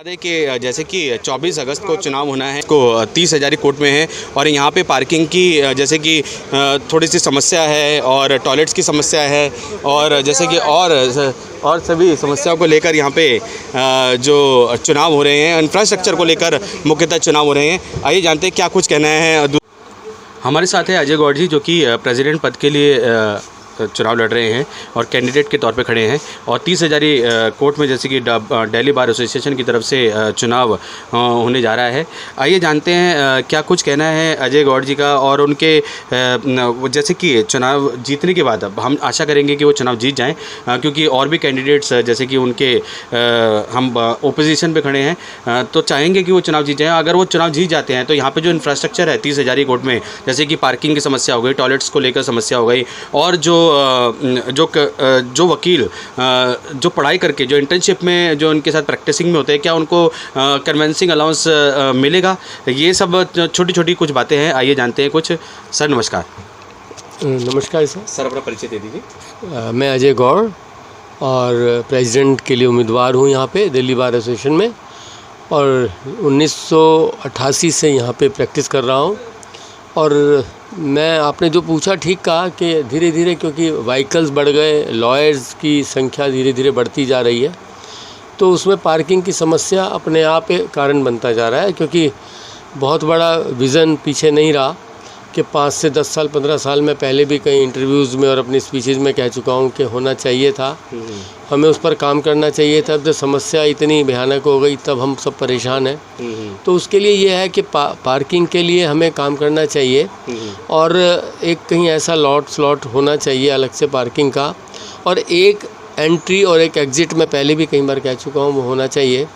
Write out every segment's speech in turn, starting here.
कि जैसे कि 24 अगस्त को चुनाव होना है, को 30 हज़ारी कोर्ट में है और यहाँ पे पार्किंग की जैसे कि थोड़ी सी समस्या है और टॉयलेट्स की समस्या है और जैसे कि और सभी समस्याओं को लेकर यहाँ पे जो चुनाव हो रहे हैं, इंफ्रास्ट्रक्चर को लेकर मुख्यतः चुनाव हो रहे हैं। आइए जानते हैं क्या कुछ कहना है। हमारे साथ है अजय गौड़ जी, जो कि प्रेसिडेंट पद के लिए चुनाव लड़ रहे हैं और कैंडिडेट के तौर पे खड़े हैं और 30 हज़ारी कोर्ट में जैसे कि दिल्ली बार एसोसिएशन की तरफ से चुनाव होने जा रहा है। आइए जानते हैं क्या कुछ कहना है अजय गौड़ जी का और उनके जैसे कि चुनाव जीतने के बाद अब हम आशा करेंगे कि वो चुनाव जीत जाएं, क्योंकि और भी कैंडिडेट्स जैसे कि उनके हम ओपोजिशन पे खड़े हैं तो चाहेंगे कि वो चुनाव जीत जाएँ। अगर वो चुनाव जीत जाते हैं तो यहाँ पर जो इंफ्रास्ट्रक्चर है 30 हज़ारी कोर्ट में, जैसे कि पार्किंग की समस्या हो गई, टॉयलेट्स को लेकर समस्या हो गई और जो वकील जो पढ़ाई करके जो इंटर्नशिप में जो उनके साथ प्रैक्टिसिंग में होते हैं, क्या उनको कन्वेंसिंग अलाउंस मिलेगा, ये सब छोटी छोटी कुछ बातें हैं। आइए जानते हैं कुछ। सर नमस्कार। नमस्कार सर अपना परिचय दे दीजिए। मैं अजय गौड़ और प्रेसिडेंट के लिए उम्मीदवार हूँ यहाँ पे दिल्ली बार एसोसिएशन में और 1988 से यहाँ पे प्रैक्टिस कर रहा हूँ। और मैं आपने जो पूछा ठीक कहा कि धीरे धीरे क्योंकि व्हीकल्स बढ़ गए, लॉयर्स की संख्या धीरे धीरे बढ़ती जा रही है, तो उसमें पार्किंग की समस्या अपने आप एक कारण बनता जा रहा है। क्योंकि बहुत बड़ा विज़न पीछे नहीं रहा कि 5 से 10 साल 15 साल में पहले भी कई इंटरव्यूज़ में और अपनी स्पीचेज़ में कह चुका हूँ कि होना चाहिए था, हमें उस पर काम करना चाहिए था। जब समस्या इतनी भयानक हो गई तब हम सब परेशान हैं। तो उसके लिए ये है कि पार्किंग के लिए हमें काम करना चाहिए और एक कहीं ऐसा स्लॉट होना चाहिए अलग से पार्किंग का, और एक एंट्री और एक एग्ज़िट में पहले भी कई बार कह चुका हूँ वो होना चाहिए।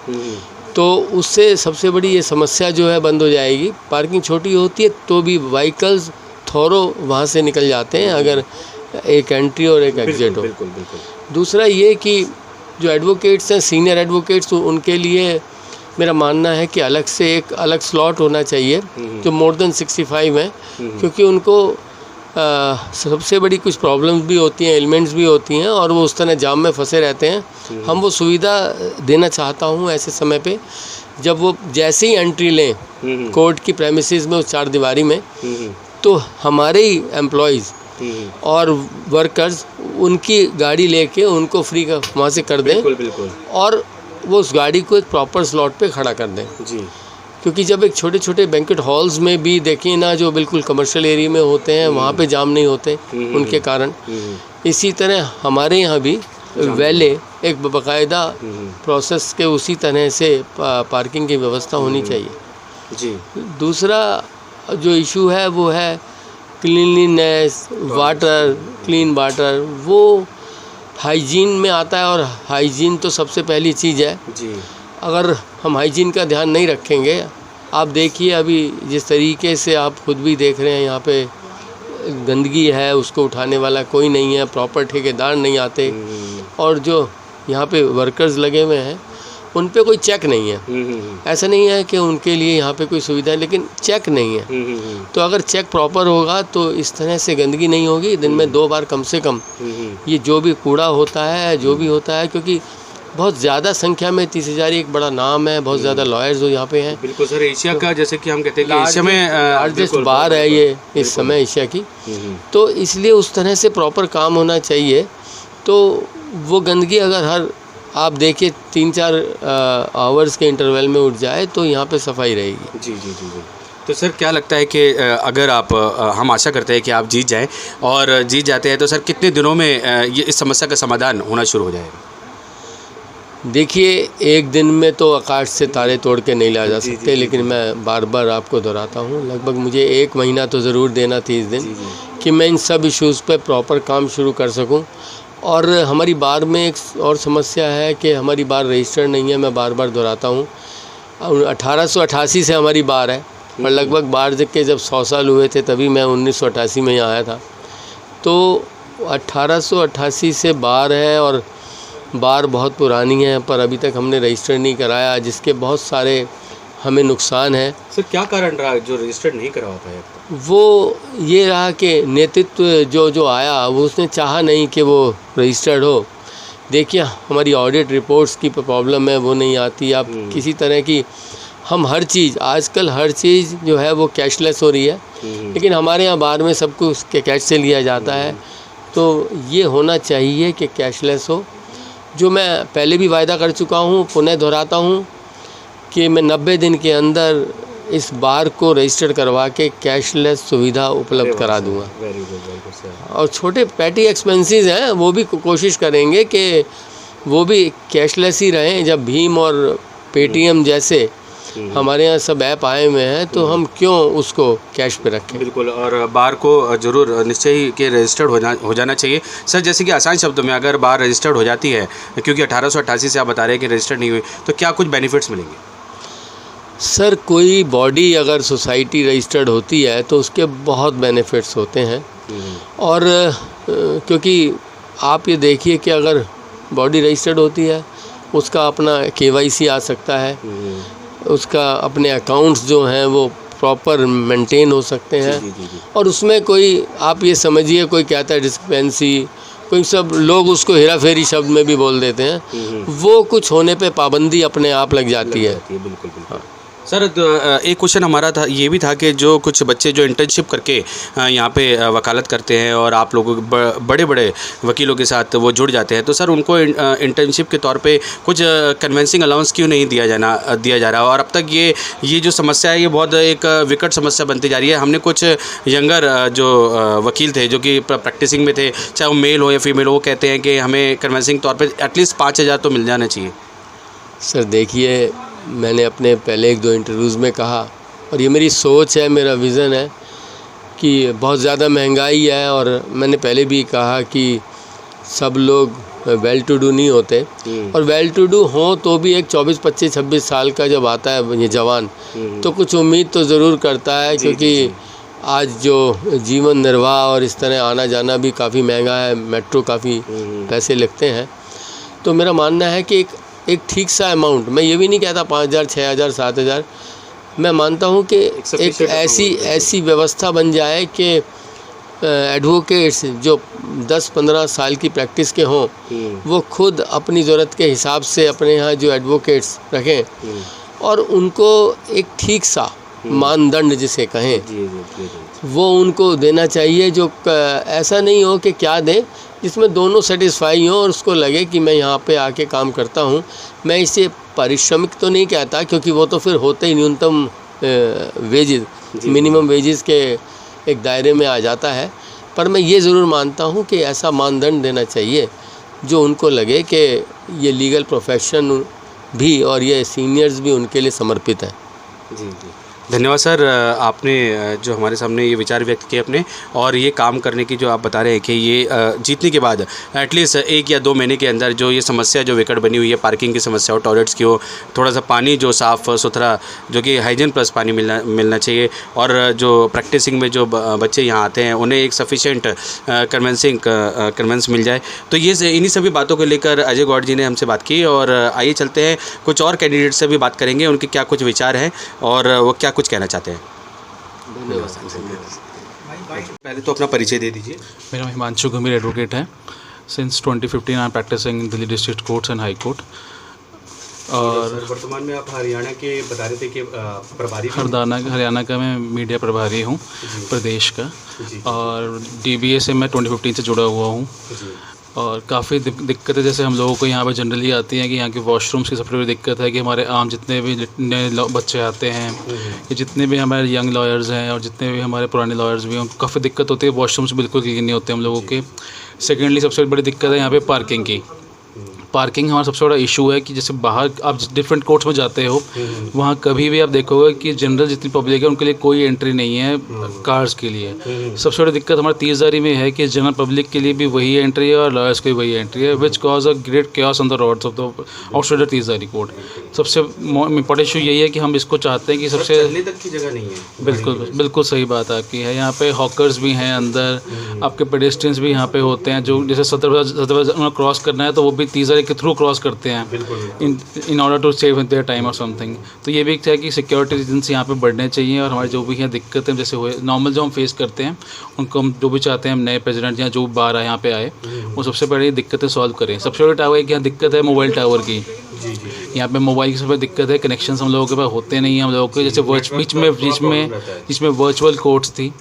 तो उससे सबसे बड़ी ये समस्या जो है बंद हो जाएगी। पार्किंग छोटी होती है तो भी व्हीकल्स थोड़ो वहाँ से निकल जाते हैं अगर एक एंट्री और एक एग्ज़िट हो। बिल्कुल। दूसरा ये कि जो एडवोकेट्स हैं, सीनियर एडवोकेट्स, उनके लिए मेरा मानना है कि अलग से एक अलग स्लॉट होना चाहिए जो मोर देन 65 हैं, क्योंकि उनको सबसे बड़ी कुछ प्रॉब्लम्स भी होती हैं, एलिमेंट्स भी होती हैं और वो उस तरह जाम में फंसे रहते हैं। हम वो सुविधा देना चाहता हूँ ऐसे समय पे जब वो जैसे ही एंट्री लें कोर्ट की प्रेमिसेस में, उस 4 दीवारी में, तो हमारे ही एम्प्लॉयज़ और वर्कर्स उनकी गाड़ी लेके उनको फ्री का वहाँ से कर दें। बिल्कुल। और वो उस गाड़ी को एक प्रॉपर स्लॉट पे खड़ा कर दें जी। क्योंकि जब एक छोटे छोटे बैंक्वेट हॉल्स में भी देखिए ना, जो बिल्कुल कमर्शियल एरिया में होते हैं वहाँ पे जाम नहीं होते उनके कारण। इसी तरह हमारे यहाँ भी वैले एक बाकायदा प्रोसेस के उसी तरह से पार्किंग की व्यवस्था होनी चाहिए जी। दूसरा जो इशू है वो है क्लीनलीनेस, वाटर, क्लीन वाटर, वो हाइजीन में आता है और हाइजीन तो सबसे पहली चीज़ है जी। अगर हम हाइजीन का ध्यान नहीं रखेंगे, आप देखिए अभी जिस तरीके से आप खुद भी देख रहे हैं यहाँ पे गंदगी है, उसको उठाने वाला कोई नहीं है, प्रॉपर ठेकेदार नहीं आते और जो यहाँ पे वर्कर्स लगे हुए हैं उन पे कोई चेक नहीं है। ऐसा नहीं है कि उनके लिए यहाँ पे कोई सुविधा है, लेकिन चेक नहीं है। तो अगर चेक प्रॉपर होगा तो इस तरह से गंदगी नहीं होगी। दिन में 2 बार कम से कम ये जो भी कूड़ा होता है, जो भी होता है, क्योंकि बहुत ज़्यादा संख्या में 30 हज़ारी एक बड़ा नाम है, बहुत ज़्यादा लॉयर्स जो यहाँ पे हैं। बिल्कुल सर, एशिया का जैसे कि हम कहते हैं कि एशिया में लार्जेस्ट बार है ये इस समय एशिया की, तो इसलिए उस तरह से प्रॉपर काम होना चाहिए। तो वो गंदगी अगर हर आप देखिए 3-4 आवर्स के इंटरवल में उठ जाए तो यहाँ पे सफाई रहेगी। जी। तो सर क्या लगता है कि अगर आप हम आशा करते हैं कि आप जीत जाएं और जीत जाते हैं तो सर कितने दिनों में ये इस समस्या का समाधान होना शुरू हो जाएगा? देखिए, एक दिन में तो आकाश से तारे तोड़ के नहीं ला जा सकते, लेकिन मैं बार बार आपको दोहराता हूँ, लगभग मुझे 1 महीना तो ज़रूर देना 30 दिन कि मैं इन सब इश्यूज़ पे प्रॉपर काम शुरू कर सकूँ। और हमारी बार में एक और समस्या है कि हमारी बार रजिस्टर्ड नहीं है, मैं बार बार दोहराता हूँ। 1888 से हमारी बार है और लगभग बार के जब 100 साल हुए थे तभी मैं 1988 में यहाँ आया था। तो 1888 से बार है और बार बहुत पुरानी है, पर अभी तक हमने रजिस्टर नहीं कराया, जिसके बहुत सारे हमें नुकसान है। सर क्या कारण रहा जो रजिस्टर्ड नहीं करवा पाया? वो ये रहा कि नेतृत्व जो आया वो उसने चाहा नहीं कि वो रजिस्टर्ड हो, देखिए हमारी ऑडिट रिपोर्ट्स की प्रॉब्लम है, वो नहीं आती। आप किसी तरह की, हम हर चीज़ आजकल हर चीज़ जो है वो कैशलेस हो रही है, लेकिन हमारे यहाँ बार में सब कुछ कैश से लिया जाता है। तो ये होना चाहिए कि कैशलेस हो। जो मैं पहले भी वायदा कर चुका हूँ, पुनः दोहराता हूँ कि मैं 90 दिन के अंदर इस बार को रजिस्टर करवा के कैशलेस सुविधा उपलब्ध करा दूंगा। और छोटे पैटी एक्सपेंसेस हैं वो भी कोशिश करेंगे कि वो भी कैशलेस ही रहें। जब भीम और पेटीएम जैसे हमारे यहाँ सब ऐप आए हुए हैं तो हम क्यों उसको कैश पे रखें। बिल्कुल, और बार को ज़रूर निश्चय ही कि रजिस्टर्ड हो जाना चाहिए। सर, जैसे कि आसान शब्दों में अगर बार रजिस्टर्ड हो जाती है, क्योंकि 1888 से आप बता रहे हैं कि रजिस्टर्ड नहीं हुई, तो क्या कुछ बेनिफिट्स मिलेंगे? सर, कोई बॉडी अगर सोसाइटी रजिस्टर्ड होती है तो उसके बहुत बेनिफिट्स होते हैं। और क्योंकि आप ये देखिए कि अगर बॉडी रजिस्टर्ड होती है, उसका अपना KYC आ सकता है, उसका अपने अकाउंट्स जो हैं वो प्रॉपर मेंटेन हो सकते हैं। और उसमें कोई, आप ये समझिए, कोई कहता है डिस्क्रिपेंसी, कोई सब लोग उसको हेरा फेरी शब्द में भी बोल देते हैं, वो कुछ होने पे पाबंदी अपने आप लग जाती है। बिल्कुल। हाँ। सर, एक क्वेश्चन हमारा था, ये भी था कि जो कुछ बच्चे जो इंटर्नशिप करके यहाँ पे वकालत करते हैं और आप लोगों बड़े बड़े वकीलों के साथ वो जुड़ जाते हैं, तो सर उनको इंटर्नशिप के तौर पे कुछ कन्वेंसिंग अलाउंस क्यों नहीं दिया जा रहा? और अब तक ये जो समस्या है ये बहुत एक विकट समस्या बनती जा रही है। हमने कुछ यंगर जो वकील थे जो कि प्रैक्टिसिंग में थे, चाहे वो मेल हो या फीमेल हो, वो कहते हैं कि हमें कन्वेंसिंग तौर पर एटलीस्ट 5,000 तो मिल जाना चाहिए। सर देखिए, मैंने अपने पहले 1-2 इंटरव्यूज़ में कहा, और ये मेरी सोच है, मेरा विज़न है कि बहुत ज़्यादा महंगाई है। और मैंने पहले भी कहा कि सब लोग वेल टू डू नहीं होते, और वेल टू डू हों तो भी एक 24, 25, 26 साल का जब आता है ये जवान, तो कुछ उम्मीद तो ज़रूर करता है। क्योंकि आज जो जीवन निर्वाह और इस तरह आना जाना भी काफ़ी महंगा है, मेट्रो काफ़ी पैसे लगते हैं। तो मेरा मानना है कि एक ठीक सा अमाउंट, मैं ये भी नहीं कहता 5,000, 6,000, 7,000, मैं मानता हूँ कि एक ऐसी व्यवस्था बन जाए कि एडवोकेट्स जो 10-15 साल की प्रैक्टिस के हों, वो खुद अपनी ज़रूरत के हिसाब से अपने यहाँ जो एडवोकेट्स रखें और उनको एक ठीक सा मानदंड जिसे कहें वो उनको देना चाहिए। जो ऐसा नहीं हो कि क्या दें जिसमें दोनों सेटिस्फाई हों और उसको लगे कि मैं यहाँ पे आके काम करता हूँ। मैं इसे पारिश्रमिक तो नहीं कहता, क्योंकि वो तो फिर होते ही न्यूनतम वेजेस, मिनिमम वेजेस के एक दायरे में आ जाता है। पर मैं ये ज़रूर मानता हूँ कि ऐसा मानदंड देना चाहिए जो उनको लगे कि ये लीगल प्रोफेशन भी और ये सीनियर्स भी उनके लिए समर्पित है। जी। धन्यवाद सर, आपने जो हमारे सामने ये विचार व्यक्त किए अपने, और ये काम करने की जो आप बता रहे हैं कि ये जीतने के बाद एटलीस्ट 1 या 2 महीने के अंदर जो ये समस्या जो विकट बनी हुई है, पार्किंग की समस्या हो, टॉयलेट्स की हो, थोड़ा सा पानी जो साफ़ सुथरा जो कि हाइजीन प्लस पानी मिलना चाहिए, और जो प्रैक्टिसिंग में जो बच्चे यहाँ आते हैं उन्हें एक सफिशेंट कन्वेंस मिल जाए। तो ये इन्हीं सभी बातों को लेकर अजय गौड़ जी ने हमसे बात की, और आइए चलते हैं कुछ और कैंडिडेट से भी बात करेंगे, उनके क्या कुछ विचार हैं और वो क्या कुछ कहना चाहते हैं। धन्यवाद। पहले तो अपना परिचय दे दीजिए। मेरा नाम हिमांशु गंभीर एडवोकेट है। Since 2015 I am practising in Delhi district courts and high court. और वर्तमान में आप हरियाणा के बता रहे थे कि प्रभारी, हरियाणा का मैं मीडिया प्रभारी हूँ प्रदेश का, और DBA से मैं 2015 से जुड़ा हुआ हूँ। और काफ़ी दिक्कतें जैसे हम लोगों को यहाँ पर जनरली आती हैं कि यहाँ के वॉशरूम्स की सबसे बड़ी दिक्कत है कि हमारे आम जितने भी नए बच्चे आते हैं, कि जितने भी हमारे यंग लॉयर्स हैं और जितने भी हमारे पुराने लॉयर्स भी हैं, उनको काफ़ी दिक्कत होती है। वॉशरूम्स बिल्कुल क्लीन नहीं होते हम लोगों के। सेकेंडली सबसे बड़ी दिक्कत है यहाँ पे पार्किंग की। पार्किंग हमारा सबसे बड़ा इशू है कि जैसे बाहर आप डिफरेंट कोर्ट्स में जाते हो, वहाँ कभी भी आप देखोगे कि जनरल जितनी पब्लिक है उनके लिए कोई एंट्री नहीं है कार्स के लिए। सबसे बड़ी दिक्कत हमारे 30,000 में है कि जनरल पब्लिक के लिए भी वही एंट्री है और लॉयर्स की वही एंट्री है, which cause a great chaos on the roads of the outsider 30,000 court. सबसे इम्पोर्टेंट इशू यही है कि हम इसको चाहते हैं कि सबसे चलने तक की जगह नहीं है। बिल्कुल सही बात आपकी है। यहाँ पे हॉकर्स भी हैं अंदर, आपके पेडेस्ट्रियंस भी यहाँ पे होते हैं, जो जैसे 17 क्रॉस करना है तो वो भी 30,000 वगैरह के थ्रू क्रॉस करते हैं in order to save their time और समथिंग। तो ये भी एक है कि सिक्योरिटी रीजन यहाँ पे बढ़ने चाहिए, और हमारे जो भी यहाँ दिक्कतें जैसे हुए नॉर्मल जो हम फेस करते हैं उनको हम जो भी चाहते हैं हम नए प्रेसिडेंट या जो बार आए यहाँ पे आए वो सबसे पहले दिक्कतें सॉल्व करें। सबसे बड़ी टावर की यहाँ दिक्कत है मोबाइल टावर की। यहाँ पे मोबाइल की सबसे दिक्कत है, कनेक्शन हम लोगों के पास होते नहीं हैं हम लोगों के। जैसे बीच में वर्चुअल कोर्ट्स थी,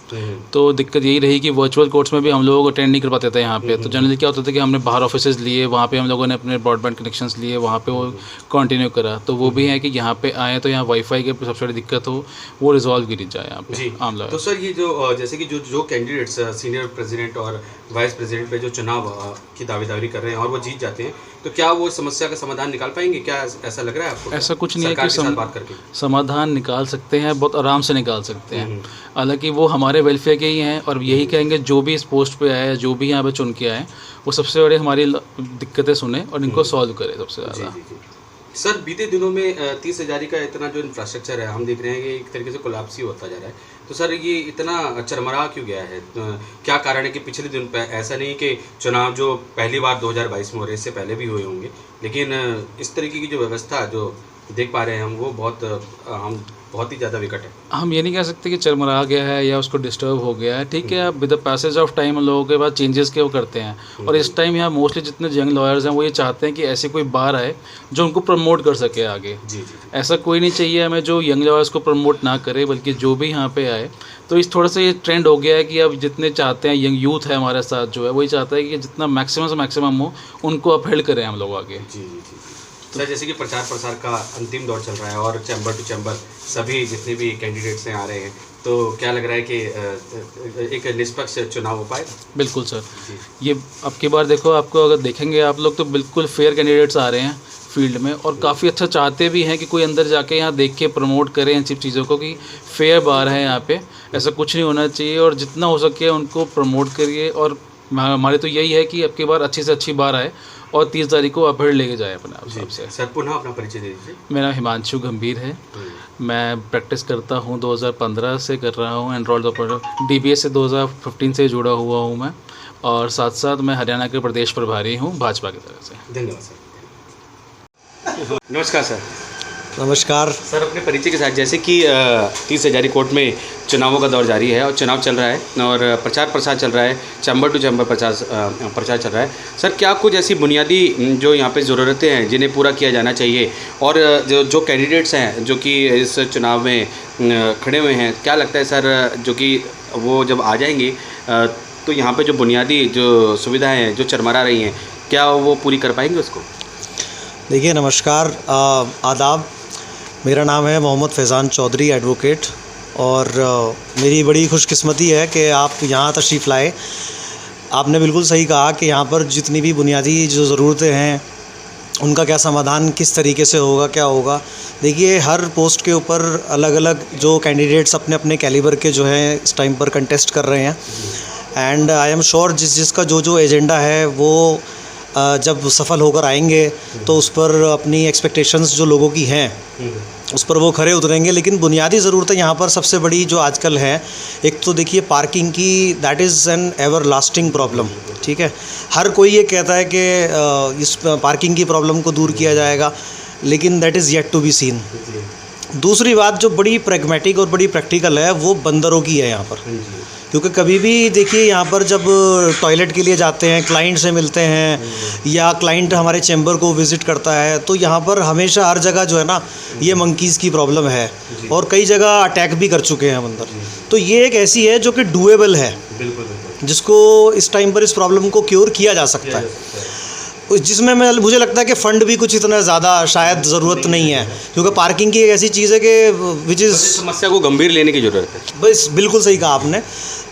तो दिक्कत यही रही कि वर्चुअल कोर्ट्स में भी हम लोग अटेंड नहीं कर पाते थे यहाँ पे। तो जनरली क्या होता था कि हमने बाहर ऑफिसेज लिए, वहाँ पे हम लोगों ने अपने ब्रॉडबैंड कनेक्शंस लिए, वहाँ पे वो कंटिन्यू करा। तो वो भी है कि यहाँ पे आए तो यहाँ वाईफाई की सबसे बड़ी दिक्कत हो वो रिजॉल्व करी जाए यहाँ पे आम लोग। तो सर ये जो जैसे कि जो कैंडिडेट्स सीनियर प्रेसिडेंट और वाइस प्रेसिडेंट पे जो चुनाव की दावेदारी कर रहे हैं और वो जीत जाते हैं, तो क्या वो समस्या का समाधान निकाल पाएंगे? क्या ऐसा लग रहा है आपको? ऐसा कुछ नहीं है कि बात करके समाधान निकाल सकते हैं, बहुत आराम से निकाल सकते हैं। हालांकि वो हमारे वेलफेयर के ही हैं और यही कहेंगे जो भी इस पोस्ट पे आए, जो भी यहाँ पे चुन के आए, वो सबसे बड़ी हमारी दिक्कतें सुने और इनको सॉल्व करे सबसे ज़्यादा। सर बीते दिनों में 30,000 का इतना जो इंफ्रास्ट्रक्चर है हम देख रहे हैं कि एक तरीके से कोलैप्स ही होता जा रहा है। तो सर ये इतना चरमरा क्यों गया है? क्या कारण है कि पिछले दिन पे ऐसा नहीं कि चुनाव जो पहली बार 2022 में हो रहे, इससे पहले भी हुए होंगे, लेकिन इस तरीके की जो व्यवस्था जो देख पा रहे हैं हम वो बहुत ही ज़्यादा विकट है। हम ये नहीं कह सकते कि चरमरा गया है या उसको डिस्टर्ब हो गया है, ठीक है। With the passage of time हम लोगों के बाद चेंजेस के वो करते हैं, और इस टाइम यहाँ मोस्टली जितने यंग लॉयर्स हैं वो ये चाहते हैं कि ऐसे कोई बार आए जो उनको प्रमोट कर सके आगे। ऐसा कोई नहीं चाहिए हमें जो यंग लॉयर्स को प्रमोट ना करे, बल्कि जो भी यहाँ पे आए। तो इस थोड़ा सा ये ट्रेंड हो गया है कि अब जितने चाहते हैं यंग यूथ है हमारे साथ जो है, वही चाहता है कि जितना मैक्सिमम से मैक्सिमम हो उनको अपहेल्ड करें हम लोग आगे। सर जैसे कि प्रचार प्रसार का अंतिम दौर चल रहा है और चैम्बर टू चैम्बर सभी जितने भी कैंडिडेट्स हैं आ रहे हैं, तो क्या लग रहा है कि एक निष्पक्ष चुनाव हो पाएगा? बिल्कुल सर, ये अब की बार देखो, आपको अगर देखेंगे आप लोग तो बिल्कुल फेयर कैंडिडेट्स आ रहे हैं फील्ड में, और काफ़ी अच्छा चाहते भी हैं कि कोई अंदर जाके यहाँ देख के प्रमोट करें इन सब चीज़ों को कि फेयर बार है यहाँ पे, ऐसा कुछ नहीं होना चाहिए, और जितना हो सके उनको प्रमोट करिए। और हमारे तो यही है कि अब की बार अच्छी से अच्छी बार आए और 30 तारीख को अपहेड लेके जाए अपने आप से। सर पुनः अपना परिचय दे दीजिए। मेरा हिमांशु गंभीर है, मैं प्रैक्टिस करता हूँ 2015 से कर रहा हूँ, एनरोल्ड DBS से 2015 से जुड़ा हुआ हूँ मैं, और साथ साथ मैं हरियाणा के प्रदेश प्रभारी हूँ भाजपा की तरफ से। धन्यवाद सर। नमस्कार सर। नमस्कार सर, अपने परिचय के साथ, जैसे कि 30,000 कोर्ट में चुनावों का दौर जारी है और चुनाव चल रहा है और प्रचार प्रसार चल रहा है, चैम्बर टू चैम्बर प्रचार चल रहा है। सर क्या कुछ ऐसी बुनियादी जो यहाँ पे ज़रूरतें हैं जिन्हें पूरा किया जाना चाहिए, और जो कैंडिडेट्स हैं जो कि इस चुनाव में खड़े हुए हैं, क्या लगता है सर जो कि वो जब आ जाएंगे तो यहाँ पे जो बुनियादी जो सुविधाएँ हैं जो चरमरा रही हैं, क्या वो पूरी कर पाएंगे उसको? देखिए नमस्कार, आदाब। मेरा नाम है मोहम्मद फैज़ान चौधरी, एडवोकेट, और मेरी बड़ी खुशकिस्मती है कि आप यहाँ तशरीफ़ लाए। आपने बिल्कुल सही कहा कि यहाँ पर जितनी भी बुनियादी जो ज़रूरतें हैं उनका क्या समाधान किस तरीके से होगा, क्या होगा। देखिए हर पोस्ट के ऊपर अलग अलग जो कैंडिडेट्स अपने अपने कैलिबर के जो हैं इस टाइम पर कंटेस्ट कर रहे हैं, एंड आई एम श्योर जिसका जो एजेंडा है वो जब सफल होकर आएंगे तो उस पर अपनी एक्सपेक्टेशंस जो लोगों की हैं उस पर वो खरे उतरेंगे। लेकिन बुनियादी ज़रूरतें यहाँ पर सबसे बड़ी जो आजकल है, एक तो देखिए पार्किंग की, that is an ever lasting problem. ठीक है, हर कोई ये कहता है कि इस पार्किंग की प्रॉब्लम को दूर किया जाएगा, लेकिन that is yet to be seen. दूसरी बात जो बड़ी प्रैग्मेटिक और बड़ी प्रैक्टिकल है वो बंदरों की है यहाँ पर, क्योंकि कभी भी देखिए यहाँ पर जब टॉयलेट के लिए जाते हैं, क्लाइंट से मिलते हैं या क्लाइंट हमारे चैम्बर को विज़िट करता है, तो यहाँ पर हमेशा हर जगह जो है ना ये मंकीज़ की प्रॉब्लम है, और कई जगह अटैक भी कर चुके हैं बंदर। तो ये एक ऐसी है जो कि डूएबल है, जिसको इस टाइम पर इस प्रॉब्लम को क्योर किया जा सकता है, जिसमें मुझे लगता है कि फ़ंड भी कुछ इतना ज़्यादा शायद ज़रूरत नहीं है, क्योंकि पार्किंग की एक ऐसी चीज़ है कि विच इज़ समस्या को गंभीर लेने की ज़रूरत है। बस बिल्कुल सही कहा आपने।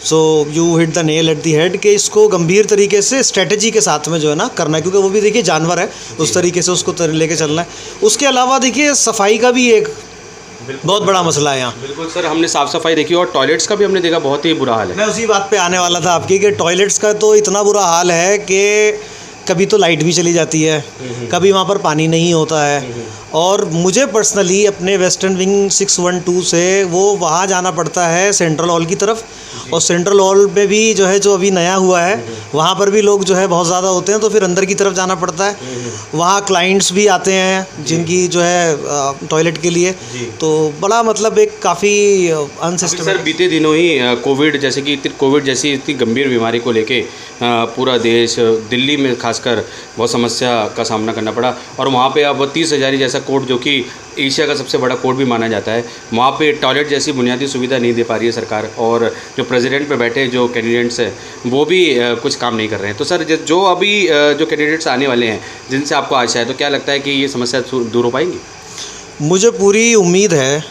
So you hit the nail at the head कि इसको गंभीर तरीके से स्ट्रेटजी के साथ में जो है ना करना है, क्योंकि वो भी देखिए जानवर है, उस तरीके से उसको लेके चलना है। उसके अलावा देखिए सफाई का भी एक बहुत बड़ा मसला है यहाँ। बिल्कुल सर, हमने साफ़ सफाई देखी और टॉयलेट्स का भी हमने देखा बहुत ही बुरा हाल है। मैं उसी बात पे आने वाला था आपकी कि टॉयलेट्स का तो इतना बुरा हाल है कि कभी तो लाइट भी चली जाती है, कभी वहाँ पर पानी नहीं होता है। और मुझे पर्सनली अपने वेस्टर्न विंग 612 से वो वहाँ जाना पड़ता है सेंट्रल हॉल की तरफ, और सेंट्रल हॉल में भी जो है, जो अभी नया हुआ है, वहाँ पर भी लोग जो है बहुत ज़्यादा होते हैं, तो फिर अंदर की तरफ जाना पड़ता है। वहाँ क्लाइंट्स भी आते हैं जिनकी जो है टॉयलेट के लिए, तो बड़ा मतलब एक काफ़ी अनसिस्टमेटिक। सर बीते दिनों ही कोविड जैसी इतनी गंभीर बीमारी को लेके पूरा देश, दिल्ली में खासकर बहुत समस्या का सामना करना पड़ा, और वहाँ पे अब 30 हज़ारी जैसा कोर्ट, जो कि एशिया का सबसे बड़ा कोर्ट भी माना जाता है, वहाँ पे टॉयलेट जैसी बुनियादी सुविधा नहीं दे पा रही है सरकार, और जो प्रेसिडेंट पे बैठे जो कैंडिडेट्स हैं वो भी कुछ काम नहीं कर रहे हैं। तो सर जो अभी जो कैंडिडेट्स आने वाले हैं जिनसे आपको आशा है, तो क्या लगता है कि ये समस्या दूर हो पाएंगी? मुझे पूरी उम्मीद है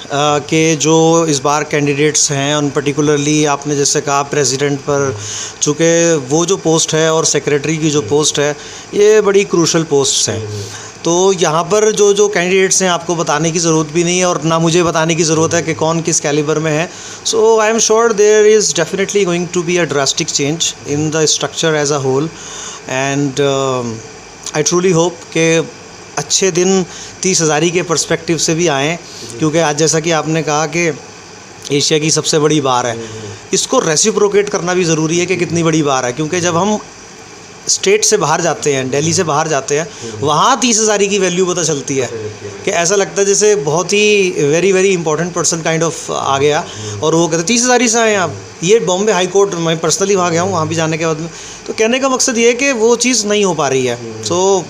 कि जो इस बार कैंडिडेट्स हैं, उन पर्टिकुलरली आपने जैसे कहा प्रेसिडेंट पर, चूँकि वो जो पोस्ट है और सेक्रेटरी की जो पोस्ट है, ये बड़ी क्रूशल पोस्ट्स हैं। तो यहाँ पर जो कैंडिडेट्स हैं, आपको बताने की ज़रूरत भी नहीं है, और ना मुझे बताने की ज़रूरत है कि कौन किस कैलिबर में है। So I am sure there is definitely going to be a drastic change in the structure as a whole, and I truly hope कि अच्छे दिन 30 हज़ारी के पर्सपेक्टिव से भी आएँ, क्योंकि आज जैसा कि आपने कहा कि एशिया की सबसे बड़ी बार है, इसको रेसिप्रोकेट करना भी ज़रूरी है कि कितनी बड़ी बार है, क्योंकि जब हम स्टेट से बाहर जाते हैं, दिल्ली से बाहर जाते हैं, वहाँ 30 हज़ारी की वैल्यू पता चलती है कि ऐसा लगता है जैसे बहुत ही very very important person kind of आ गया, और वो कहते 30 हज़ारी से आए हैं आप। ये बॉम्बे हाई कोर्ट, मैं पर्सनली वहाँ गया हूँ, वहाँ भी जाने के बाद में, तो कहने का मकसद ये है कि वो चीज़ नहीं हो पा रही है। सो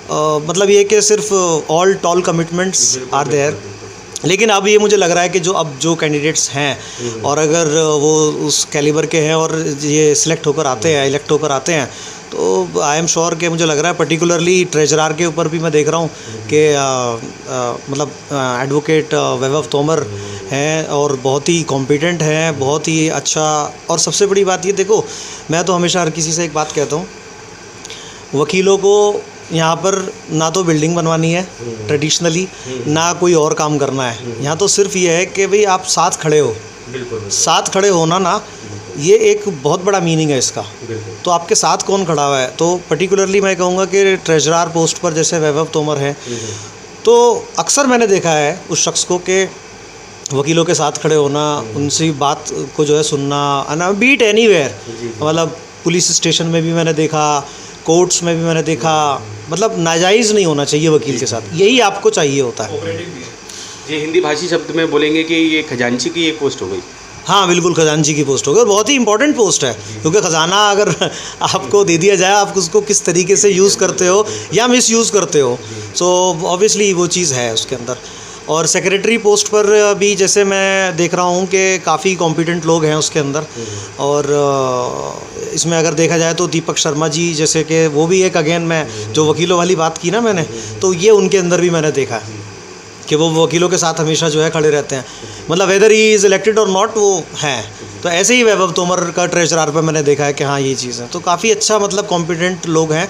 मतलब ये कि सिर्फ all tall commitments are there, लेकिन अब ये मुझे लग रहा है कि जो कैंडिडेट्स हैं, और अगर वो उस कैलिबर के हैं और ये सिलेक्ट होकर आते हैं, इलेक्ट होकर आते हैं, तो आई एम श्योर कि मुझे लग रहा है पर्टिकुलरली ट्रेजरार के ऊपर भी मैं देख रहा हूँ कि मतलब एडवोकेट वैभव तोमर हैं, और बहुत ही कॉम्पिटेंट हैं, बहुत ही अच्छा। और सबसे बड़ी बात ये, देखो मैं तो हमेशा हर किसी से एक बात कहता हूँ, वकीलों को यहाँ पर ना तो बिल्डिंग बनवानी है ट्रेडिशनली, ना कोई और काम करना है। यहाँ तो सिर्फ ये है कि भाई आप साथ खड़े हो, साथ खड़े होना ना, ये एक बहुत बड़ा मीनिंग है इसका। तो आपके साथ कौन खड़ा हुआ है, तो पर्टिकुलरली मैं कहूँगा कि ट्रेजरार पोस्ट पर जैसे वैभव तोमर है, तो अक्सर मैंने देखा है उस शख्स को कि वकीलों के साथ खड़े होना, उनसे बात को जो है सुनना, बीट एनीवेयर, मतलब पुलिस स्टेशन में भी मैंने देखा, कोर्ट्स में भी मैंने देखा, मतलब नाजायज़ नहीं होना चाहिए वकील के साथ, यही आपको चाहिए होता है। जी, हिंदी भाषी शब्द में बोलेंगे कि ये खजांची की एक पोस्ट हो गई। हाँ बिल्कुल, खजांची की पोस्ट हो गई, और बहुत ही इंपॉर्टेंट पोस्ट है, क्योंकि ख़जाना अगर आपको दे दिया जाए, आप उसको किस तरीके से यूज़ करते हो या मिस यूज़ करते हो, सो ऑब्वियसली वो चीज़ है उसके अंदर। और सेक्रेटरी पोस्ट पर भी जैसे मैं देख रहा हूँ कि काफ़ी कॉम्पिटेंट लोग हैं उसके अंदर, और इसमें अगर देखा जाए तो दीपक शर्मा जी जैसे कि वो भी एक, अगेन मैं जो वकीलों वाली बात की ना मैंने, तो ये उनके अंदर भी मैंने देखा है कि वो वकीलों के साथ हमेशा जो है खड़े रहते हैं, मतलब वेदर ही इज़ इलेक्टेड और नॉट, वो हैं। तो ऐसे ही वैभव तोमर का ट्रेजरार पर मैंने देखा है कि हाँ ये चीज़ है, तो काफ़ी अच्छा मतलब कॉम्पिटेंट लोग हैं,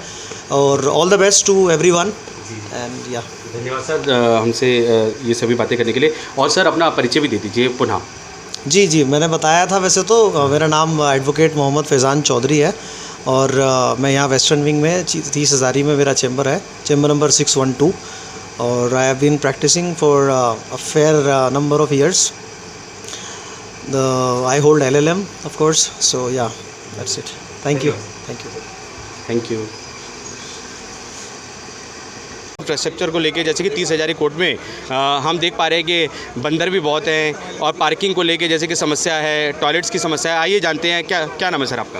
और all the best to everyone, and yeah धन्यवाद सर हमसे ये सभी बातें करने के लिए। और सर अपना परिचय भी दे दीजिए पुनः। जी, मैंने बताया था, वैसे तो मेरा नाम एडवोकेट मोहम्मद फैज़ान चौधरी है, और मैं यहाँ वेस्टर्न विंग में 30 हज़ारी में मेरा चैम्बर है, चैम्बर नंबर 612, और I have been practising for a fair number of years. I hold LLM of course, so yeah that's it. Thank you. Thank you. Infrastructure को लेके जैसे कि 30 हज़ारी कोर्ट में हम देख पा रहे हैं कि बंदर भी बहुत हैं, और पार्किंग को लेके जैसे कि समस्या है, टॉयलेट्स की समस्या है। आइए जानते हैं क्या नाम है सर आपका?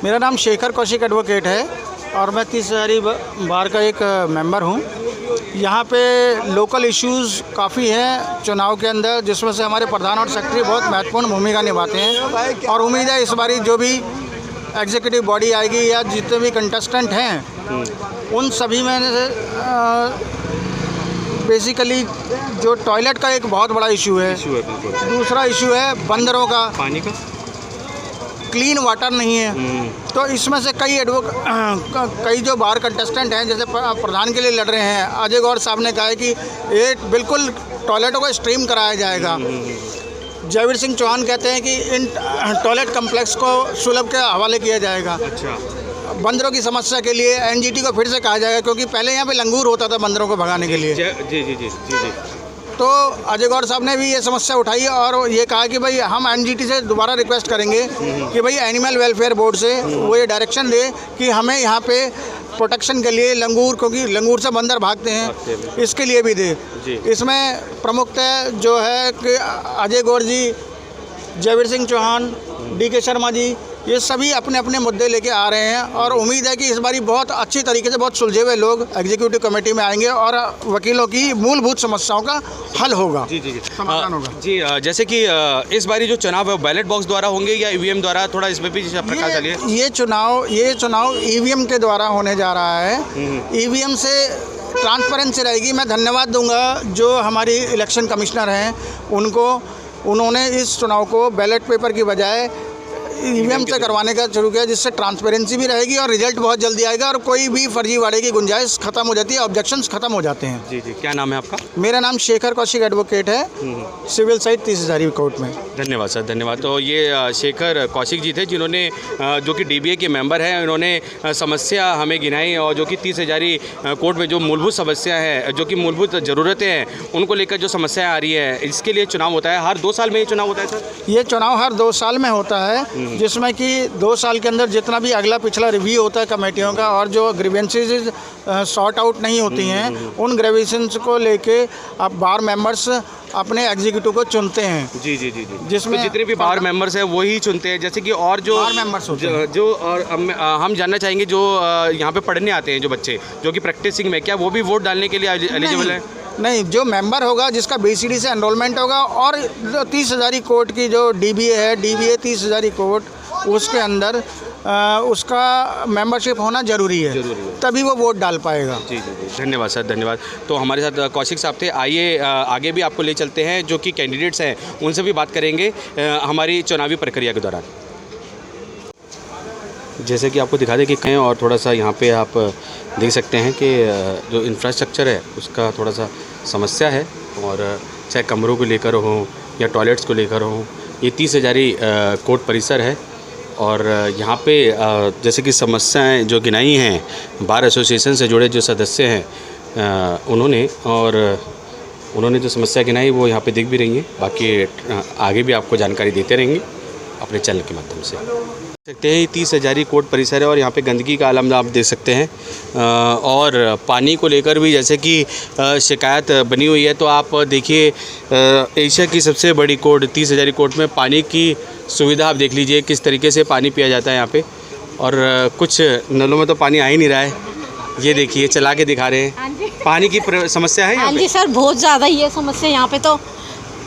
मेरा नाम शेखर कौशिक एडवोकेट है, और मैं 30 हज़ारी बार का एक मेंबर हूँ। यहाँ पे लोकल इश्यूज़ काफ़ी हैं चुनाव के अंदर, जिसमें से हमारे प्रधान और सेक्रेटरी बहुत महत्वपूर्ण भूमिका निभाते हैं, और उम्मीद है इस बारी जो भी एग्जीक्यूटिव बॉडी आएगी या जितने भी कंटेस्टेंट हैं उन सभी में से बेसिकली जो टॉयलेट का एक बहुत बड़ा इशू है, दूसरा इशू है बंदरों का, पानी का, क्लीन वाटर नहीं है। तो इसमें से कई जो बाहर कंटेस्टेंट हैं, जैसे प्रधान के लिए लड़ रहे हैं, अजय गौर साहब ने कहा है कि ये बिल्कुल टॉयलेटों को स्ट्रीम कराया जाएगा। जयवीर सिंह चौहान कहते हैं कि इन टॉयलेट कम्प्लेक्स को सुलभ के हवाले किया जाएगा। अच्छा। बंदरों की समस्या के लिए एनजीटी को फिर से कहा जाएगा, क्योंकि पहले यहाँ पे लंगूर होता था बंदरों को भगाने के लिए। जी जी जी जी जी। तो अजय गौड़ साहब ने भी ये समस्या उठाई और ये कहा कि भाई हम एनजीटी से दोबारा रिक्वेस्ट करेंगे कि भाई एनिमल वेलफेयर बोर्ड से वो ये डायरेक्शन दे कि हमें यहाँ पे प्रोटेक्शन के लिए लंगूर, क्योंकि लंगूर से बंदर भागते हैं, इसके लिए भी दे। इसमें प्रमुखतः जो है कि अजय गौड़ जी, जयवीर सिंह चौहान, DK शर्मा जी, ये सभी अपने अपने मुद्दे लेके आ रहे हैं और उम्मीद है कि इस बारी बहुत अच्छी तरीके से बहुत सुलझे हुए लोग एग्जीक्यूटिव कमेटी में आएंगे और वकीलों की मूलभूत समस्याओं का हल होगा। जी जी जी, समाधान होगा। जी जैसे कि इस बारी जो चुनाव है बैलेट बॉक्स द्वारा होंगे या EVM द्वारा, थोड़ा इसमें भी प्रकाश डालिए। ये चुनाव EVM के द्वारा होने जा रहा है। EVM से ट्रांसपेरेंसी रहेगी। मैं धन्यवाद दूंगा जो हमारी इलेक्शन कमिश्नर हैं उनको, उन्होंने इस चुनाव को बैलेट पेपर की बजाय EVM से करवाने का शुरू किया, जिससे ट्रांसपेरेंसी भी रहेगी और रिजल्ट बहुत जल्दी आएगा और कोई भी फर्जीवाड़े की गुंजाइश खत्म हो जाती है, ऑब्जेक्शंस खत्म हो जाते हैं। जी जी, क्या नाम है आपका? मेरा नाम शेखर कौशिक एडवोकेट है, सिविल साइड 30 हज़ारी कोर्ट में। धन्यवाद सर, धन्यवाद। तो ये शेखर कौशिक जी थे जिन्होंने जो कि DBA के मेंबर हैं, उन्होंने समस्या हमें गिनाई और जो कि 30 हज़ारी कोर्ट में जो मूलभूत समस्या है, जो कि मूलभूत ज़रूरतें हैं, उनको लेकर जो समस्या आ रही है, इसके लिए चुनाव होता है। हर 2 साल में ये चुनाव होता है सर? ये चुनाव हर 2 साल में होता है, जिसमें कि 2 साल के अंदर जितना भी अगला पिछला रिव्यू होता है कमेटियों का और जो ग्रीवेंसेस सॉर्ट आउट नहीं होती हैं, उन ग्रीवेंसेस को लेके अब बार मेंबर्स अपने एग्जीक्यूटिव को चुनते हैं। जी जी जी जी, जिसमें तो जितने भी बार मेंबर्स हैं वही चुनते हैं। जैसे कि और जो बार मेंबर्स होते हैं, जो और हम जानना चाहेंगे जो यहाँ पे पढ़ने आते हैं जो बच्चे जो कि प्रैक्टिसिंग में, क्या वो भी वोट डालने के लिए एलिजिबल है? नहीं, जो मेंबर होगा जिसका BCD से एनरोलमेंट होगा और 30 हज़ारी कोर्ट की जो DBA है, DBA 30 हज़ारी कोर्ट, उसके अंदर उसका मेंबरशिप होना ज़रूरी है, तभी वो वोट डाल पाएगा। जी जी जी, धन्यवाद सर, धन्यवाद। तो हमारे साथ कौशिक साहब थे। आइए आगे भी आपको ले चलते हैं, जो कि कैंडिडेट्स हैं उनसे भी बात करेंगे हमारी चुनावी प्रक्रिया के दौरान। जैसे कि आपको दिखा दें कि कहीं और थोड़ा सा यहाँ पे आप देख सकते हैं कि जो इंफ्रास्ट्रक्चर है उसका थोड़ा सा समस्या है, और चाहे कमरों को लेकर हो या टॉयलेट्स को लेकर हो। ये 30 हज़ारी कोर्ट परिसर है और यहाँ पे जैसे कि समस्याएं जो गिनाई हैं बार एसोसिएशन से जुड़े जो सदस्य हैं उन्होंने जो समस्या गिनाई वो यहाँ पे दिख भी रही हैं। बाकी आगे भी आपको जानकारी देते रहेंगे अपने चैनल के माध्यम से। सकते हैं 30 हज़ारी कोर्ट परिसर है और यहाँ पे गंदगी का आलम आप देख सकते हैं, और पानी को लेकर भी जैसे कि शिकायत बनी हुई है। तो आप देखिए एशिया की सबसे बड़ी कोर्ट 30 हज़ारी कोर्ट में पानी की सुविधा आप देख लीजिए किस तरीके से पानी पिया जाता है यहाँ पे, और कुछ नलों में तो पानी आ ही नहीं रहा है। ये देखिए चला के दिखा रहे हैं, पानी की समस्या है यहाँ पे। हाँ जी सर, बहुत ज़्यादा ही है समस्या यहाँ पे। तो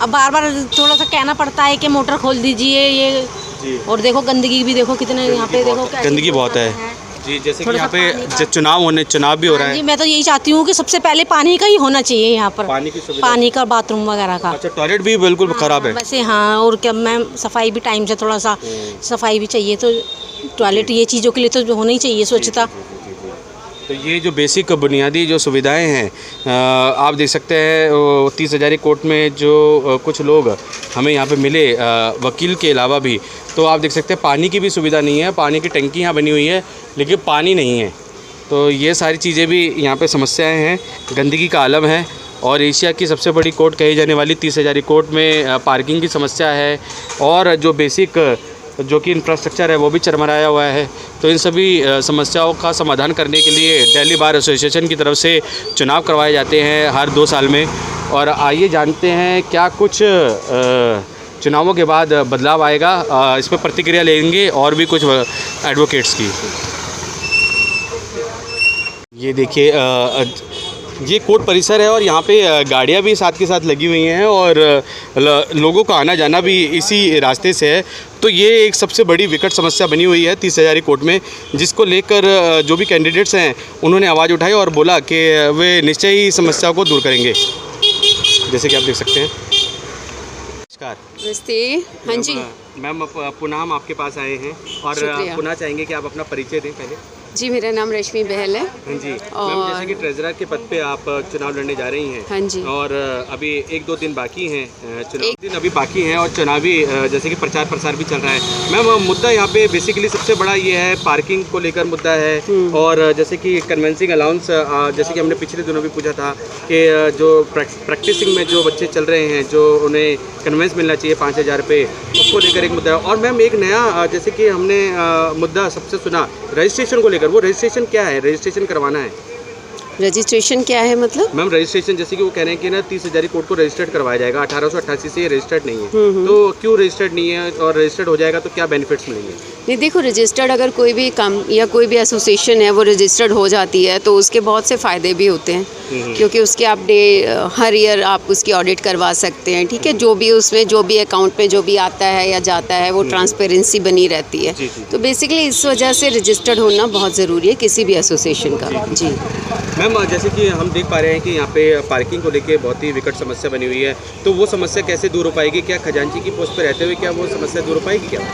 अब बार बार थोड़ा सा कहना पड़ता है कि मोटर खोल दीजिए ये जी। और देखो गंदगी भी देखो कितने यहाँ पे, देखो गंदगी बहुत है जी। जैसे कि यहाँ पे चुनाव भी हो रहा है जी। मैं तो यही चाहती हूँ कि सबसे पहले पानी का ही होना चाहिए यहाँ पर, पानी का, बाथरूम वगैरह का। अच्छा, टॉयलेट भी बिल्कुल ख़राब है वैसे। हाँ, और क्या मैम, सफाई भी टाइम से, थोड़ा सा सफाई भी चाहिए। तो टॉयलेट ये चीज़ों के लिए तो होना ही चाहिए, स्वच्छता। तो ये जो बेसिक बुनियादी जो सुविधाएं हैं आप देख सकते हैं 30 हज़ारी कोर्ट में जो कुछ लोग हमें यहाँ पे मिले वकील के अलावा भी, तो आप देख सकते हैं पानी की भी सुविधा नहीं है। पानी की टंकी यहाँ बनी हुई है लेकिन पानी नहीं है। तो ये सारी चीज़ें भी यहाँ पे समस्याएं हैं, गंदगी का आलम है। और एशिया की सबसे बड़ी कोर्ट कही जाने वाली 30 हज़ारी कोर्ट में पार्किंग की समस्या है और जो बेसिक जो कि इंफ्रास्ट्रक्चर है वो भी चरमराया हुआ है। तो इन सभी समस्याओं का समाधान करने के लिए दिल्ली बार एसोसिएशन की तरफ से चुनाव करवाए जाते हैं हर 2 साल में। और आइए जानते हैं क्या कुछ चुनावों के बाद बदलाव आएगा, इस पर प्रतिक्रिया लेंगे और भी कुछ एडवोकेट्स की। ये देखिए ये कोर्ट परिसर है और यहाँ पे गाड़ियाँ भी साथ के साथ लगी हुई हैं और लोगों का आना जाना भी इसी रास्ते से है। तो ये एक सबसे बड़ी विकट समस्या बनी हुई है 30 हज़ारी कोर्ट में, जिसको लेकर जो भी कैंडिडेट्स हैं उन्होंने आवाज़ उठाई और बोला कि वे निश्चय ही समस्या को दूर करेंगे। जैसे कि आप देख सकते हैं। नमस्कार। नमस्ते। हाँ जी मैम, पुनः हम आपके पास आए हैं और पुनः चाहेंगे कि आप अपना परिचय दें पहले। जी, मेरा नाम रश्मि बहल है। हाँ जी मैम, जैसे कि ट्रेजरर के पद पे आप चुनाव लड़ने जा रही हैं। हाँ जी। और अभी 1-2 दिन बाकी हैं, चुनाव दिन अभी बाकी हैं और चुनावी जैसे कि प्रचार प्रसार भी चल रहा है। मैम, मुद्दा यहाँ पे बेसिकली सबसे बड़ा ये है, पार्किंग को लेकर मुद्दा है। और जैसे कि कन्वेंसिंग अलाउंस, जैसे कि हमने पिछले दिनों भी पूछा था कि जो प्रैक्टिसिंग में जो बच्चे चल रहे हैं, जो उन्हें कन्वेंस मिलना चाहिए 5,000 रुपये, उसको लेकर एक मुद्दा है। और मैम एक नया जैसे कि हमने मुद्दा सबसे सुना रजिस्ट्रेशन को लेकर, वो रजिस्ट्रेशन क्या है? रजिस्ट्रेशन करवाना है। रजिस्ट्रेशन क्या है मतलब? मैम रजिस्ट्रेशन जैसे कि वो कह रहे हैं कि ना 30,000 कोड को रजिस्टर्ड करवाया जाएगा, 1888 से ये रजिस्टर्ड नहीं है। तो क्यों रजिस्टर्ड नहीं है, और रजिस्टर्ड हो जाएगा तो क्या बेनिफिट्स मिलेंगे? नहीं, देखो, रजिस्टर्ड अगर कोई भी काम या कोई भी एसोसिएशन है वो रजिस्टर्ड हो जाती है तो उसके बहुत से फ़ायदे भी होते हैं, क्योंकि उसके आप हर ईयर आप उसकी ऑडिट करवा सकते हैं। ठीक है, जो भी उसमें जो भी अकाउंट में जो भी आता है या जाता है वो ट्रांसपेरेंसी बनी रहती है। तो बेसिकली इस वजह से रजिस्टर्ड होना बहुत ज़रूरी है किसी भी एसोसिएशन का। जी मैम, जैसे कि हम देख पा रहे हैं कि यहाँ पे पार्किंग को लेके बहुत ही विकट समस्या बनी हुई है, तो वो समस्या कैसे दूर हो पाएगी? क्या खजांची की पोस्ट पर रहते हुए क्या वो समस्या दूर हो पाएगी क्या?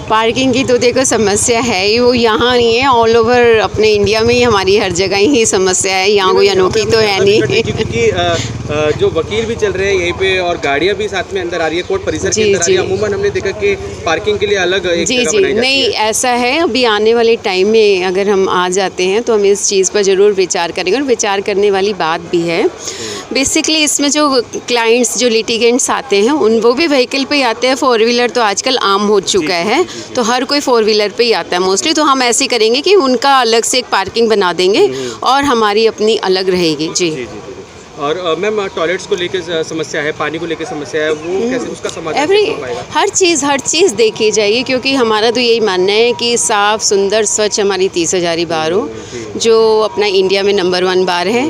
पार्किंग की तो देखो समस्या है ही, वो यहाँ नहीं है, ऑल ओवर अपने इंडिया में ही हमारी हर जगह ही समस्या है, यहाँ कोई अनोखी तो है नहीं। क्योंकि जो वकील भी चल रहे हैं यहीं पे और गाड़ियाँ भी साथ में अंदर आ रही है, कोर्ट परिसर के अंदर आ रही है। अमूमन हमने देखा कि पार्किंग के लिए अलग एक जगह बनाई जाती है। नहीं, ऐसा है, अभी आने वाले टाइम में अगर हम आ जाते हैं तो हम इस चीज़ पर ज़रूर विचार करेंगे, और विचार करने वाली बात भी है। बेसिकली इसमें जो क्लाइंट्स, जो लिटिगेंट्स आते हैं वो भी व्हीकल पे ही आते हैं। 4 व्हीलर तो आजकल आम हो चुका है, तो हर कोई 4 व्हीलर पे ही आता है मोस्टली। तो हम ऐसे करेंगे कि उनका अलग से एक पार्किंग बना देंगे और हमारी अपनी अलग रहेगी। जी। और मैम, टॉयलेट्स को लेकर समस्या है, पानी को लेकर समस्या है, वो कैसे उसका समाधान कैसे हो पाएगा? हर चीज़ देखी जाएगी, क्योंकि हमारा तो यही मानना है कि साफ़, सुंदर, स्वच्छ हमारी 30,000 बार हो, जो अपना इंडिया में नंबर 1 बार है।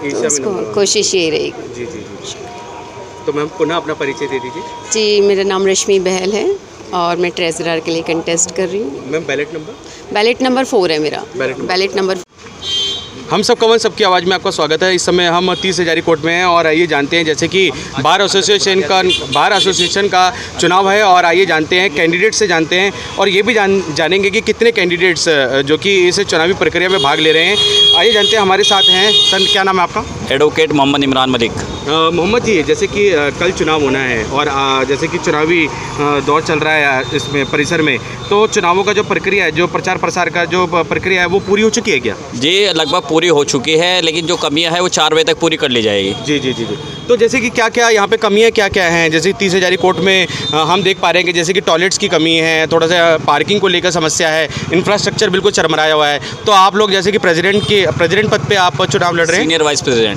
तो उसको कोशिश यही रहेगी। जी। तो मैम पुनः अपना परिचय दे दीजिए। जी, मेरा नाम रश्मि बहल है और मैं ट्रेजरर के लिए कंटेस्ट कर रही हूँ। मैम बैलेट नंबर 4 है मेरा। Ballot number. हम सब कवन सबकी आवाज़ में आपका स्वागत है। इस समय हम 30,000 कोर्ट में हैं और आइए जानते हैं, जैसे कि बार एसोसिएशन का चुनाव है, और आइए जानते हैं कैंडिडेट से जानते हैं, और ये भी जानेंगे कि कितने कैंडिडेट्स जो कि इस चुनावी प्रक्रिया में भाग ले रहे हैं। आइए जानते हैं, हमारे साथ हैं सर, क्या नाम है आपका? एडवोकेट मोहम्मद इमरान मलिक। मोहम्मद जी, जैसे कि कल चुनाव होना है और जैसे कि चुनावी दौर चल रहा है इसमें परिसर में, तो चुनावों का जो प्रक्रिया है, जो प्रचार प्रसार का जो प्रक्रिया है, वो पूरी हो चुकी है क्या? जी, लगभग पूरी हो चुकी है, लेकिन जो कमियां है वो 4 बजे तक पूरी कर ली जाएगी। जी। तो जैसे कि क्या क्या यहाँ पे कमियाँ क्या हैं? जैसे 30,000 कोर्ट में हम देख पा रहे हैं कि जैसे कि टॉयलेट्स की कमी है, थोड़ा सा पार्किंग को लेकर समस्या है, इंफ्रास्ट्रक्चर बिल्कुल चरमराया हुआ है। तो आप लोग जैसे कि प्रेसिडेंट पद पे आप चुनाव लड़ रहे हैं,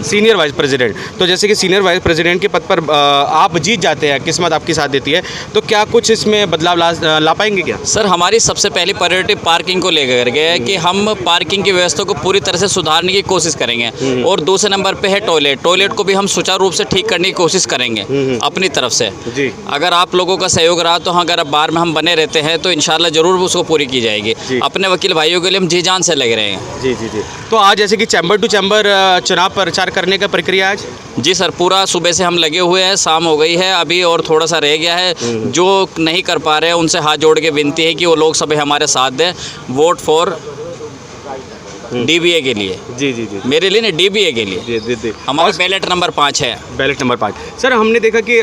सीनियर वाइस प्रेसिडेंट। तो जैसे कि सीनियर वाइस प्रेसिडेंट के पद पर आप जीत जाते हैं, किस्मत आपकी साथ देती है, तो क्या कुछ इसमें बदलाव ला पाएंगे क्या? सर, हमारी सबसे पहली प्रायोरिटी पार्किंग को लेकर के है कि हम पार्किंग की व्यवस्था को पूरी तरह से सुधारने की कोशिश करेंगे, और दूसरे नंबर पे है टॉयलेट को भी हम सुचारू रूप से ठीक करने की कोशिश करेंगे अपनी तरफ से। जी। अगर आप लोगों का सहयोग रहा तो अगर बार में हम बने रहते हैं तो इंशाल्लाह जरूर उसको पूरी की जाएगी। अपने वकील भाइयों के लिए हम जी जान से लग रहे हैं। जी। तो आज जैसे कि चैम्बर टू चैम्बर चुनाव प्रचार करने का प्रक्रिया आज? जी सर, पूरा सुबह से हम लगे हुए हैं, शाम हो गई है अभी और थोड़ा सा रह गया है। जो नहीं कर पा रहे हैं उनसे हाथ जोड़ के विनती है कि वो लोग सब हमारे साथ दें, वोट फॉर DBA के लिए। जी। मेरे लिए नहीं, DBA के लिए। जी। हमारा बैलेट नंबर 5 है। Ballot number 5। सर, हमने देखा कि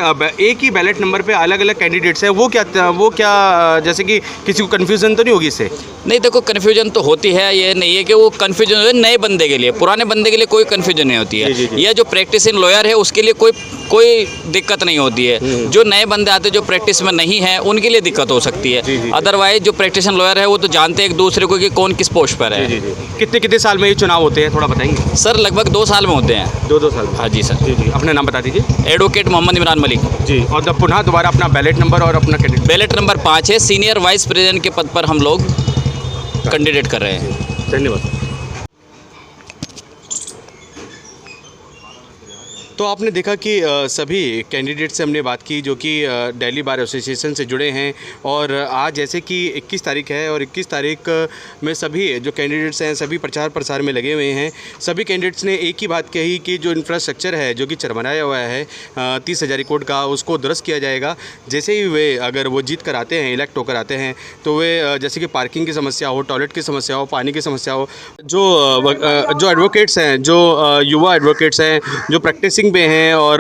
एक ही बैलेट नंबर पे अलग अलग कैंडिडेट्स हैं, वो क्या जैसे कि किसी को कन्फ्यूज़न तो नहीं होगी इससे? नहीं, देखो कन्फ्यूजन तो होती है, ये नहीं है कि वो कन्फ्यूजन है नए बंदे के लिए, पुराने बंदे के लिए कोई कन्फ्यूजन नहीं होती है। यह जो प्रैक्टिसिंग लॉयर है उसके लिए कोई दिक्कत नहीं होती है। जो नए बंदे आते हैं, जो प्रैक्टिस में नहीं है, उनके लिए दिक्कत हो सकती है। अदरवाइज जो प्रैक्टिसिंग लॉयर है वो तो जानते हैं एक दूसरे को कि कौन किस पोस्ट पर है। कितने साल में ये चुनाव होते हैं, थोड़ा बताएंगे? सर, लगभग 2 साल में होते हैं। 2 साल? हाँ जी सर। जी। अपना नाम बता दीजिए। एडवोकेट मोहम्मद इमरान मलिक। जी। और पुनः दोबारा अपना बैलेट नंबर और अपना कैंडिडेट? बैलेट नंबर 5 है, सीनियर वाइस प्रेसिडेंट के पद पर हम लोग कैंडिडेट कर रहे हैं। धन्यवाद। तो आपने देखा कि सभी कैंडिडेट से हमने बात की जो कि दिल्ली बार एसोसिएशन से जुड़े हैं और आज जैसे कि 21 तारीख है और 21 तारीख में सभी जो कैंडिडेट्स हैं सभी प्रचार प्रसार में लगे हुए हैं। सभी कैंडिडेट्स ने एक ही बात कही कि जो इंफ्रास्ट्रक्चर है जो कि चरमराया हुआ है 30,000 करोड़ का, उसको दुरुस्त किया जाएगा। जैसे ही वे अगर वो जीत कर आते हैं, इलेक्ट होकर आते हैं, तो वे जैसे कि पार्किंग की समस्या हो, टॉयलेट की समस्या हो, पानी की समस्या हो, जो एडवोकेट्स हैं, जो युवा एडवोकेट्स हैं जो प्रैक्टिसिंग पे हैं और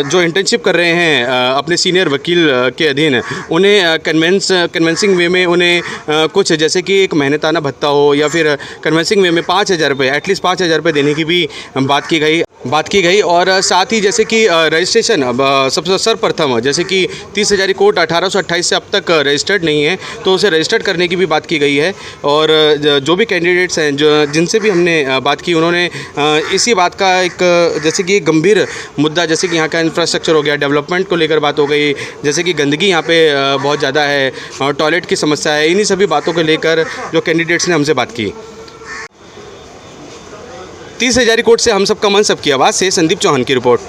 जो इंटर्नशिप कर रहे हैं अपने सीनियर वकील के अधीन, उन्हें कन्वेंसिंग वे में उन्हें कुछ जैसे कि एक मेहनताना भत्ता हो या फिर कन्वेंसिंग वे में 5,000 रुपये, एटलीस्ट 5,000 रुपये देने की भी बात की गई। और साथ ही जैसे कि रजिस्ट्रेशन सबसे सर्वप्रथम जैसे कि 30,000 कोर्ट 1828 से अब तक रजिस्टर्ड नहीं है, तो उसे रजिस्टर्ड करने की भी बात की गई है। और जो भी कैंडिडेट्स हैं जिनसे भी हमने बात की, उन्होंने इसी बात का एक जैसे कि गंभीर मुद्दा जैसे कि यहाँ का इंफ्रास्ट्रक्चर हो गया, डेवलपमेंट को लेकर बात हो गई, जैसे कि गंदगी यहाँ पे बहुत ज़्यादा है और टॉयलेट की समस्या है, इन्हीं सभी बातों को लेकर जो कैंडिडेट्स ने हमसे बात की। 30,000 कोर्ट से हम सबका मन सबकी आवाज़ से संदीप चौहान की रिपोर्ट।